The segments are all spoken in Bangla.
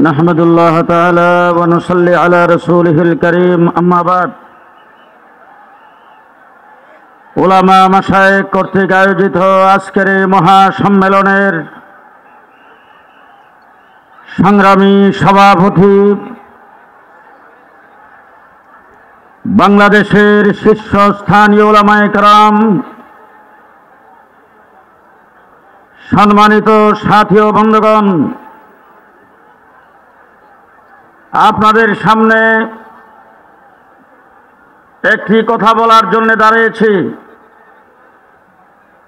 নাহমাদুল্লাহ তাআলা ওয়া নুসাল্লি আলা রাসূলিহিল কারীম, আম্মা বাদ। উলামা মাশায়েখ কর্তৃক আয়োজিত আজকের এই মহাসম্মেলনের সংগ্রামী সভাপতি, বাংলাদেশের শীর্ষস্থানীয় উলামায়ে কেরাম, সম্মানিত সাথী ও বন্ধুগণ, আপনাদের সামনে একটি কথা বলার জন্য দাঁড়িয়েছি।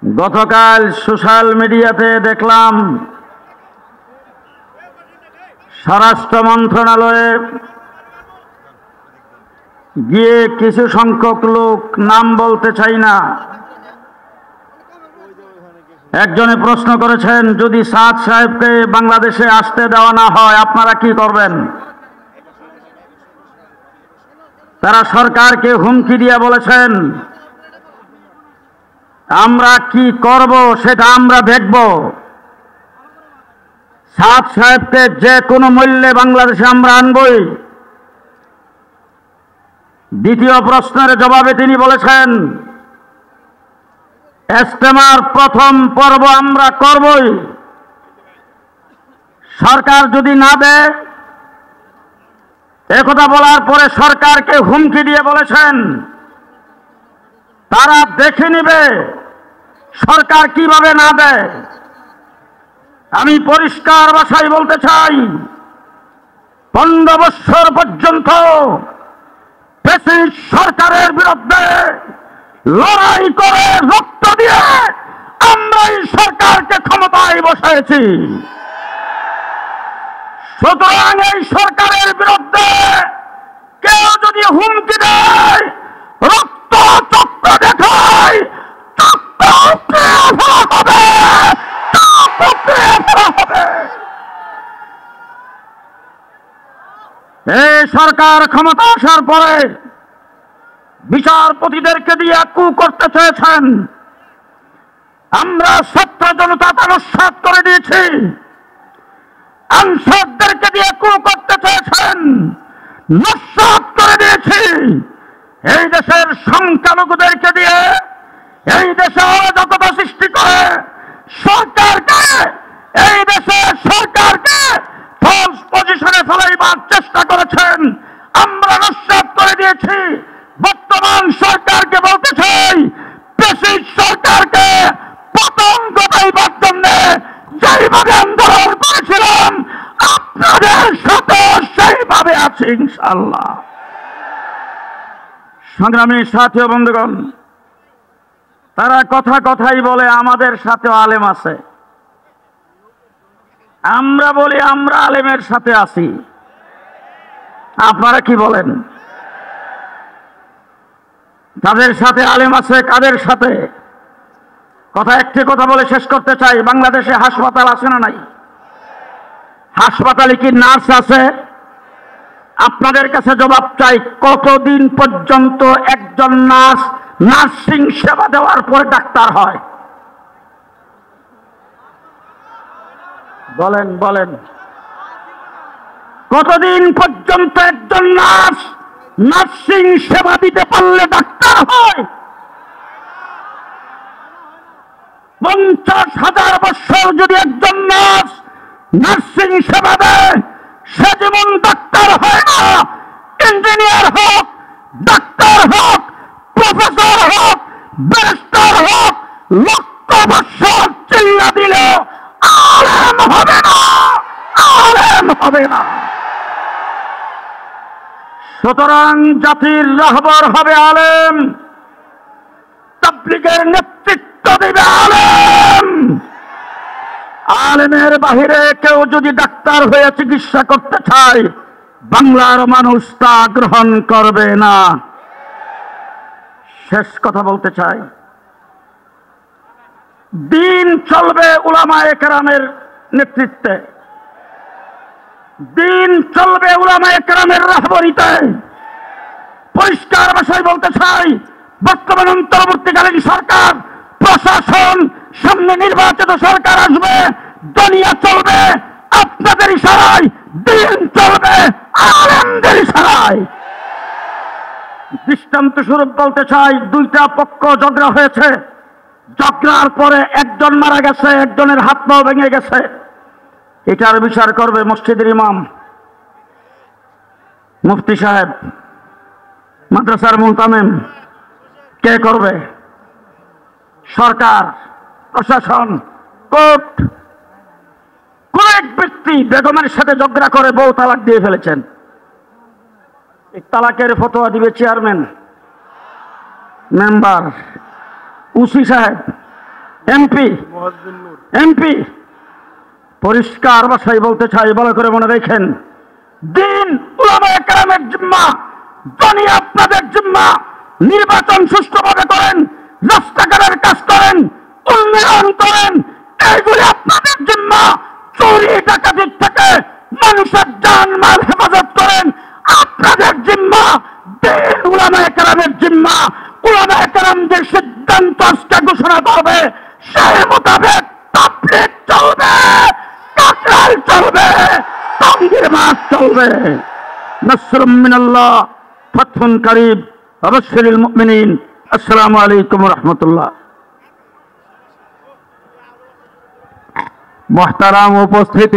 গতকাল সোশ্যাল মিডিয়াতে দেখলাম স্বরাষ্ট্র মন্ত্রণালয়ে গিয়ে কিছু সংখ্যক লোক, নাম বলতে চাই না, একজনে প্রশ্ন করেছেন, যদি সাদ সাহেবকে বাংলাদেশে আসতে দেওয়া না হয় আপনারা কি করবেন? তারা সরকারকে হুমকি দিয়ে বলেছেন, আমরা কি করব সেটা আমরা দেখব, সাদ সাহেবকে যে কোনো মূল্যে বাংলাদেশে আমরা আনবই। দ্বিতীয় প্রশ্নের জবাবে তিনি বলেছেন, ইজতেমার প্রথম পর্ব আমরা করবই, সরকার যদি না দেয়। একথা বলার পরে সরকারকে হুমকি দিয়ে বলেছেন তারা দেখে নেবে সরকার কিভাবে না দেয়। আমি পরিষ্কার ভাষায় বলতে চাই, 15 বছর পর্যন্ত ফ্যাসিস্ট সরকারের বিরুদ্ধে লড়াই করে রক্ত দিয়ে আমরা এই সরকারকে ক্ষমতায় বসাইছি। সুতরাং এই সরকারের বিরুদ্ধে কেউ যদি হুমকি দেয়, রক্ত চক্র দেখায়, এই সরকার ক্ষমতা আসার পরে বিচারপতিদেরকে দিয়ে কু করতে চেয়েছেন। আমরা ছাত্র জনতা নস্যাৎ করে দিয়েছি। আনসারদেরকে দিয়ে কু করতে চেয়েছেন, নস্যাৎ করে দিয়েছি। এই দেশের সংখ্যালঘুদেরকে দিয়ে এই দেশে অরাজকতা সৃষ্টি করে সরকারকে, এই দেশের সরকারকে ফলস পজিশনে ফেলাইবার চেষ্টা করেছেন। আমরা নস্যাৎ করে দিয়েছি। বর্তমান সরকারকে বলতে চাই, ফ্যাসিস্ট সরকারকে পতন ঘটাইবার জন্য যেইভাবে আন্দোলন করেছিলাম আপনাদের সাথে সেইভাবে আছে ইনশাআল্লাহ। সংগ্রামী সাথী ও বন্ধুগণ, তারা কথাই বলে আমাদের সাথে আলেম আছে। আমরা বলি আমরা আলেমের সাথে আছি। আপনারা কি বলেন? তাদের সাথে আলেম আছে, কাদের সাথে? একটি কথা বলে শেষ করতে চাই। বাংলাদেশে হাসপাতাল আছে না নাই? হাসপাতালে কি নার্স আছে? আপনাদের কাছে জবাব চাই, কতদিন পর্যন্ত একজন নার্স নার্সিং সেবা দেওয়ার পরে ডাক্তার হয়? বলেন বলেন, কতদিন পর্যন্ত একজন নার্স নার্সিং সেবা দিতে পারলে ডাক্তার হয়? 50,000 বছর যদি একজন নার্স নার্সিং সেবা দেয়, সে যেমন ডাক্তার হয় না, ইঞ্জিনিয়ার হোক, ডাক্তার হোক, প্রফেসর হোক, ব্যারিস্টার হোক, লক্ষ বছর চিল্লা দিলে আলেম হবে না, আলেম হবে না। সুতরাং জাতির রাহবার হবে আলেম, তাবলীগের নেতৃত্ব দেবে আলেম। আলেমের বাহিরে কেউ যদি ডাক্তার হয়ে চিকিৎসা করতে চায়, বাংলার মানুষ তা গ্রহণ করবে না। শেষ কথা বলতে চাই, দিন চলবে উলামায়ে কেরামের নেতৃত্বে, দিন চলবে উলামায়ে কেরামের রাহবরিতে। পরিষ্কার ভাষায় বলতে চাই, বর্তমান অন্তর্বর্তীকালীন সরকার, প্রশাসন, সামনে নির্বাচিত সরকার আসবে, দুনিয়া চলবে আপনাদের ইশারায়, দিন চলবে আলেমদের ইশারায়। দৃষ্টান্ত স্বরূপ বলতে চাই, দুইটা পক্ষ ঝগড়া হয়েছে, ঝগড়ার পরে একজন মারা গেছে, একজনের হাত পা ভেঙে গেছে। এটার বিচার করবে মসজিদের ইমাম, মুফতি সাহেব, মাদ্রাসার মুহতামিম? কে করবে? সরকার, প্রশাসন, কোর্ট? কোন এক ব্যক্তি বেগমের সাথে ঝগড়া করে বউ তালাক দিয়ে ফেলেছেন, এই তালাকের ফতোয়া দিবে চেয়ারম্যান, মেম্বার, উসি সাহেব, এমপি? পরিষ্কার ভাষায় বলতে চাই, ভালো করে মনে রেখেন, দিন উলামায়ে কেরামের জিম্মা, দুনিয়া আপনাদের জিম্মা। নির্বাচন সুষ্ঠুভাবে করেন, রাস্তাঘাটের কাজ করেন, উন্নয়ন করেন, এইগুলি আপনাদের জিম্মা। চুরি ডাকাতির থেকে মানুষের জানমাল হেফাজত করেন, আপনাদের জিম্মা। দিন উলামায়ে কেরামের জিম্মা। উলামায়ে কেরামদের সিদ্ধান্ত আজকে ঘোষণা করবে, সেই মোতাবেক তাবলীগ চলবে, কাকরাইল চলবে, তানভীর মাস চলবে। নাসরুম মিনাল্লাহ, ফাতহুন কারীব, ওয়াবাশশিরিল মুমিনিন। আসসালামু আলাইকুম ওয়া রাহমাতুল্লাহ। মুহতারাম উপস্থিতি।